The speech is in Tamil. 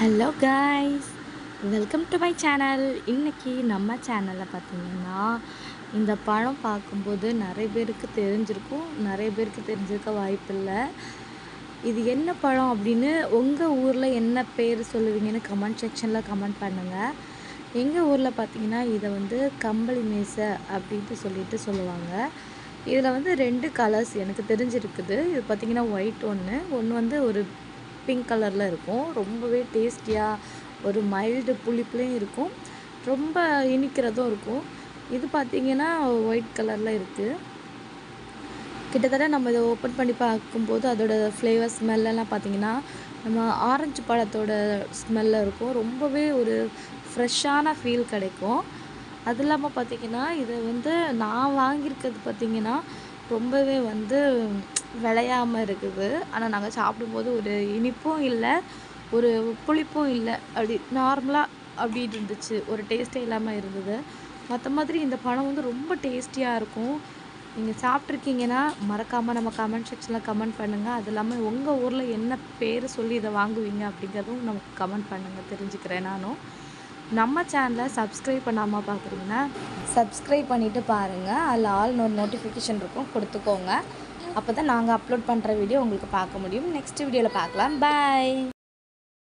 Hello guys, welcome to my channel. இன்றைக்கி நம்ம சேனலில் பார்த்திங்கன்னா இந்த பழம் பார்க்கும்போது நிறைய பேருக்கு தெரிஞ்சிருக்கும், நிறைய பேருக்கு தெரிஞ்சிருக்க வாய்ப்பில்லை. இது என்ன பழம் அப்படின்னு உங்கள் ஊரில் என்ன பேர் சொல்லுவீங்கன்னு கமெண்ட் செக்ஷனில் கமெண்ட் பண்ணுங்கள். எங்கள் ஊரில் பார்த்திங்கன்னா இதை கம்பளி மேசை அப்படின்ட்டு சொல்லுவாங்க. இதில் 2 கலர்ஸ் எனக்கு தெரிஞ்சிருக்குது. இது பார்த்திங்கன்னா ஒயிட் ஒன்று ஒரு பிங்க் கலரில் இருக்கும். ரொம்பவே டேஸ்டியாக ஒரு மைல்டு புளிப்புலையும் இருக்கும், ரொம்ப இனிக்கிறதும் இருக்கும். இது பார்த்திங்கன்னா ஒயிட் கலரில் இருக்குது. கிட்டத்தட்ட நம்ம இதை ஓப்பன் பண்ணி பார்க்கும்போது அதோட ஃப்ளேவர் ஸ்மெல்லாம் பார்த்திங்கன்னா நம்ம ஆரஞ்சு பழத்தோட ஸ்மெல்லில் இருக்கும். ரொம்பவே ஒரு ஃப்ரெஷ்ஷான ஃபீல் கிடைக்கும். அது இல்லாமல் பார்த்திங்கன்னா இதை நான் வாங்கியிருக்கிறது பார்த்திங்கன்னா ரொம்பவே விளையாமல் இருக்குது. ஆனால் நாங்கள் சாப்பிடும்போது ஒரு இனிப்பும் இல்லை, ஒரு புளிப்பும் இல்லை, அப்படி நார்மலாக அப்படி இருந்துச்சு. ஒரு டேஸ்ட்டே இல்லாமல் இருந்தது. மற்ற மாதிரி இந்த பழம் ரொம்ப டேஸ்டியாக இருக்கும். நீங்கள் சாப்பிட்ருக்கீங்கன்னா மறக்காமல் நம்ம கமெண்ட் செக்ஷனில் கமெண்ட் பண்ணுங்கள். அது இல்லாமல் உங்கள் ஊரில் என்ன பேர் சொல்லி இதை வாங்குவீங்க அப்படிங்கிறதும் நமக்கு கமெண்ட் பண்ணுங்கள், தெரிஞ்சுக்கிறேன் நானும். நம்ம சேனலை சப்ஸ்கிரைப் பண்ணாமல் பார்க்குறீங்கன்னா சப்ஸ்கிரைப் பண்ணிவிட்டு பாருங்கள். அதில் ஆல்னு ஒரு நோட்டிஃபிகேஷன் இருக்கும், கொடுத்துக்கோங்க. அப்போ தான் நாங்கள் அப்லோட் பண்ணுற வீடியோ உங்களுக்கு பார்க்க முடியும். நெக்ஸ்ட் வீடியோவில் பார்க்கலாம். பாய்.